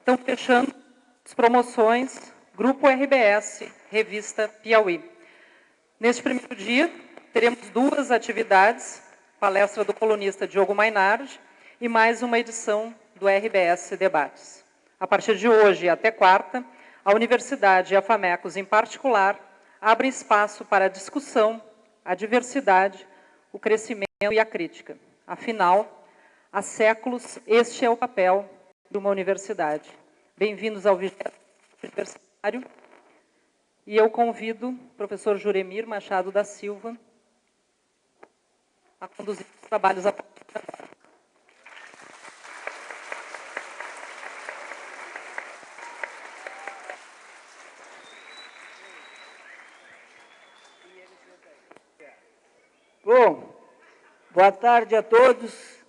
Estão fechando as promoções Grupo RBS, Revista Piauí. Neste primeiro dia, teremos 2 atividades, palestra do colunista Diogo Mainardi e mais uma edição do RBS Debates. A partir de hoje até quarta, a Universidade e a FAMECOS, em particular, abrem espaço para a discussão, a diversidade, o crescimento e a crítica. Afinal, há séculos, este é o papel de uma universidade. Bem-vindos ao 20º aniversário. E eu convido o professor Juremir Machado da Silva a conduzir os trabalhos a partir de agora. Bom, boa tarde a todos.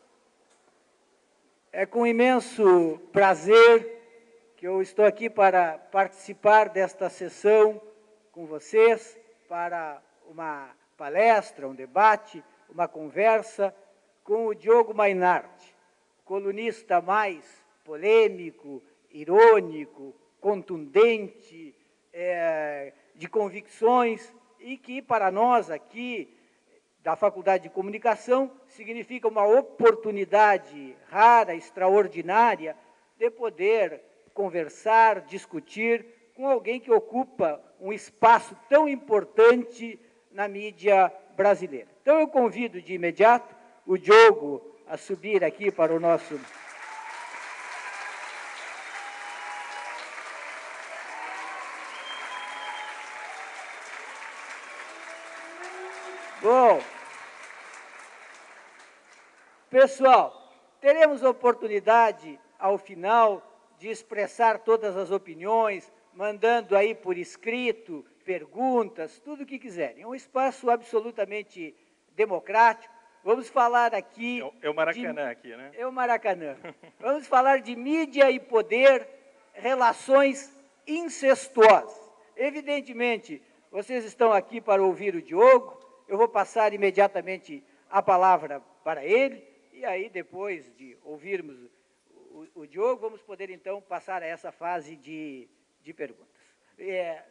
É com imenso prazer que eu estou aqui para participar desta sessão com vocês, para uma palestra, um debate, uma conversa com o Diogo Mainardi, colunista mais polêmico, irônico, contundente, de convicções, e que para nós aqui da Faculdade de Comunicação significa uma oportunidade rara, extraordinária, de poder conversar, discutir com alguém que ocupa um espaço tão importante na mídia brasileira. Então, eu convido de imediato o Diogo a subir aqui para o nosso... Bom, pessoal, teremos oportunidade, ao final, de expressar todas as opiniões, mandando aí por escrito, perguntas, tudo o que quiserem. É um espaço absolutamente democrático. Vamos falar aqui... É o Maracanã aqui, né? É o Maracanã. Vamos falar de mídia e poder, relações incestuosas. Evidentemente, vocês estão aqui para ouvir o Diogo, eu vou passar imediatamente a palavra para ele, e aí, depois de ouvirmos o Diogo, vamos poder, então, passar a essa fase de perguntas.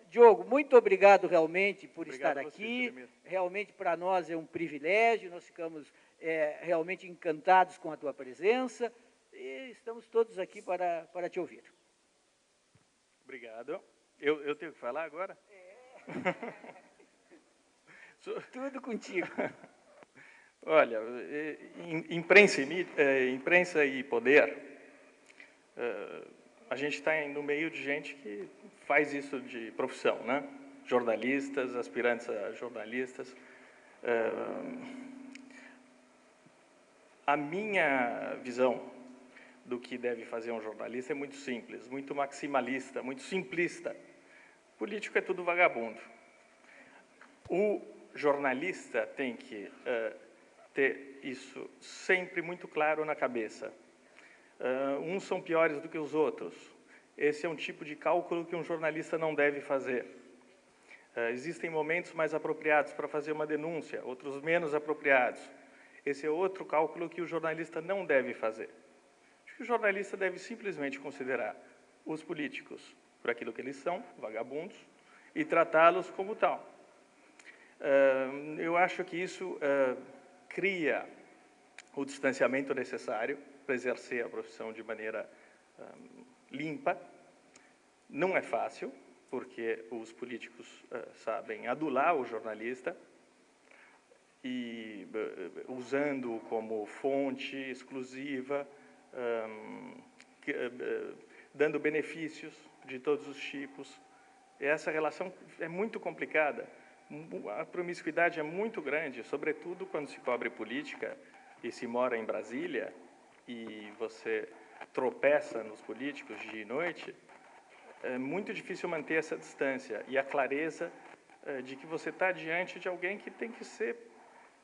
Diogo, muito obrigado, realmente, por estar aqui. Realmente, para nós, é um privilégio, nós ficamos realmente encantados com a tua presença, e estamos todos aqui para te ouvir. Obrigado. Eu tenho que falar agora? Tudo contigo. Olha, imprensa e poder, a gente está no meio de gente que faz isso de profissão, né? Jornalistas, aspirantes a jornalistas. A minha visão do que deve fazer um jornalista é muito simples, muito maximalista, muito simplista. Político é tudo vagabundo. O jornalista tem que ter isso sempre muito claro na cabeça. Uns são piores do que os outros. Esse é um tipo de cálculo que um jornalista não deve fazer. Existem momentos mais apropriados para fazer uma denúncia, outros menos apropriados. Esse é outro cálculo que o jornalista não deve fazer. Acho que o jornalista deve simplesmente considerar os políticos por aquilo que eles são, vagabundos, e tratá-los como tal. Eu acho que isso cria o distanciamento necessário para exercer a profissão de maneira limpa. Não é fácil, porque os políticos sabem adular o jornalista e usando-o como fonte exclusiva, dando benefícios de todos os tipos. E essa relação é muito complicada. A promiscuidade é muito grande, sobretudo quando se cobre política e se mora em Brasília e você tropeça nos políticos dia e noite. É muito difícil manter essa distância e a clareza de que você está diante de alguém que tem que ser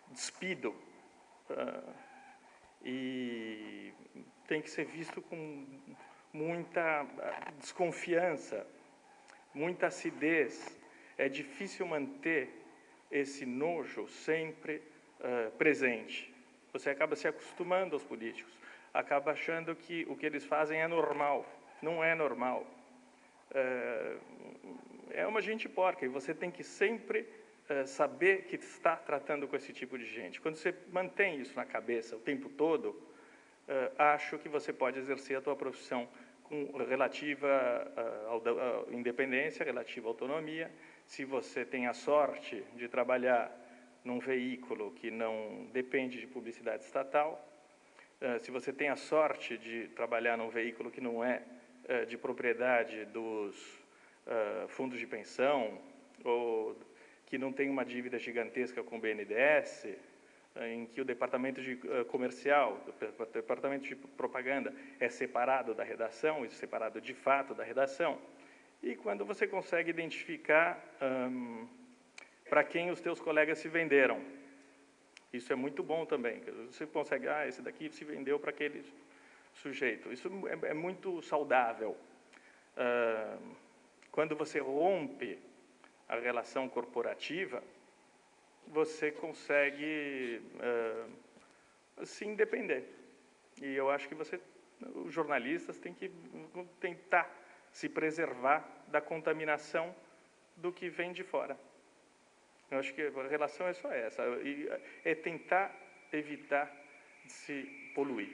despido e tem que ser visto com muita desconfiança, muita acidez. É difícil manter esse nojo sempre presente. Você acaba se acostumando aos políticos, acaba achando que o que eles fazem é normal. não é normal. É uma gente porca, e você tem que sempre saber que está tratando com esse tipo de gente. Quando você mantém isso na cabeça o tempo todo, acho que você pode exercer a tua profissão com relativa independência, relativa autonomia. Se você tem a sorte de trabalhar num veículo que não depende de publicidade estatal, se você tem a sorte de trabalhar num veículo que não é de propriedade dos fundos de pensão, ou que não tem uma dívida gigantesca com o BNDES, em que o departamento comercial, o departamento de propaganda é separado da redação, e separado de fato da redação, e quando você consegue identificar para quem os teus colegas se venderam. Isso é muito bom também. Você consegue, esse daqui se vendeu para aquele sujeito. Isso é muito saudável. Quando você rompe a relação corporativa, você consegue se independer. E eu acho que os jornalistas têm que tentar se preservar da contaminação do que vem de fora. Eu acho que a relação é só essa, é tentar evitar de se poluir.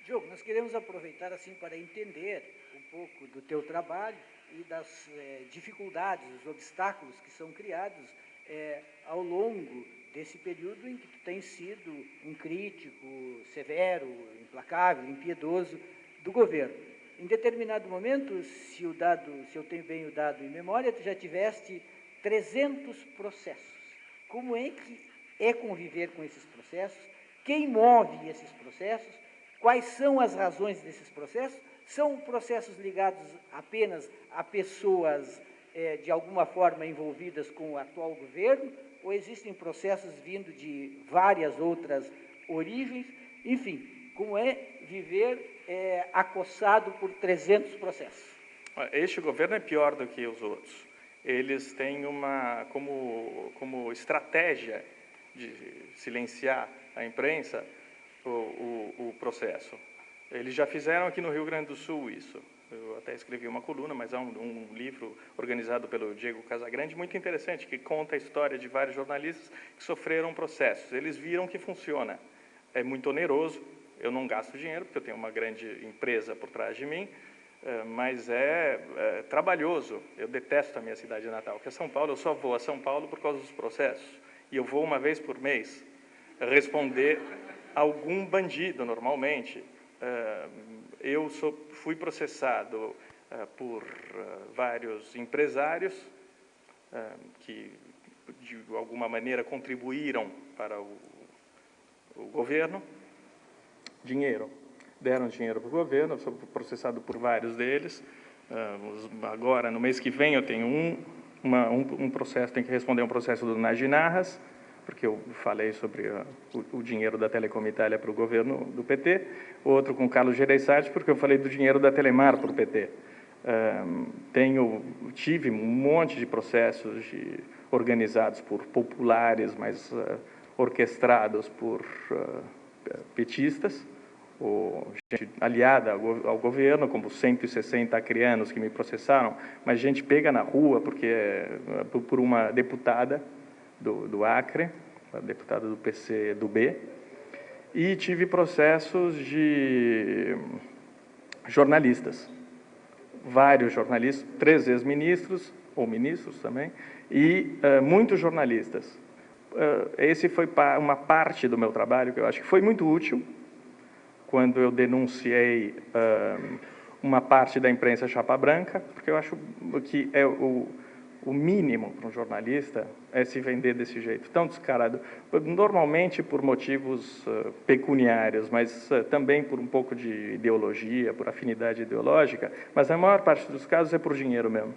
Diogo, nós queremos aproveitar assim para entender um pouco do teu trabalho e das dificuldades, os obstáculos que são criados ao longo desse período em que tu tens sido um crítico severo, implacável, impiedoso do governo. Em determinado momento, se eu tenho bem o dado em memória, tu já tiveste 300 processos. Como é que é conviver com esses processos? Quem move esses processos? Quais são as razões desses processos? São processos ligados apenas a pessoas de alguma forma envolvidas com o atual governo? Ou existem processos vindo de várias outras origens? Enfim, como é viver acossado por 300 processos? Este governo é pior do que os outros. Eles têm como estratégia de silenciar a imprensa o processo. Eles já fizeram aqui no Rio Grande do Sul isso. Eu até escrevi uma coluna, mas há um livro organizado pelo Diego Casagrande, muito interessante, que conta a história de vários jornalistas que sofreram processos. Eles viram que funciona. É muito oneroso, eu não gasto dinheiro, porque eu tenho uma grande empresa por trás de mim, mas é trabalhoso. Eu detesto a minha cidade natal, que é São Paulo. Eu só vou a São Paulo por causa dos processos. E eu vou uma vez por mês responder a algum bandido, normalmente. Eu fui processado por vários empresários que, de alguma maneira, contribuíram para o governo. Deram dinheiro para o governo, eu sou processado por vários deles. Agora, no mês que vem, eu tenho um processo, tenho que responder um processo do Naginarras, porque eu falei sobre o dinheiro da Telecom Itália para o governo do PT, outro com Carlos Gereissati, porque eu falei do dinheiro da Telemar para o PT. Tive um monte de processos organizados por populares, mas orquestrados por petistas, gente aliada ao governo, como 160 acreanos que me processaram, mas gente pega na rua por uma deputada do Acre, a deputada do PCdoB, e tive processos de jornalistas, vários jornalistas, 3 ex-ministros, ou ministros também, e muitos jornalistas. Esse foi uma parte do meu trabalho que eu acho que foi muito útil, quando eu denunciei uma parte da imprensa chapa branca, porque eu acho que o mínimo para um jornalista é se vender desse jeito, tão descarado, normalmente por motivos pecuniários, mas também por um pouco de ideologia, por afinidade ideológica, mas na maior parte dos casos é por dinheiro mesmo.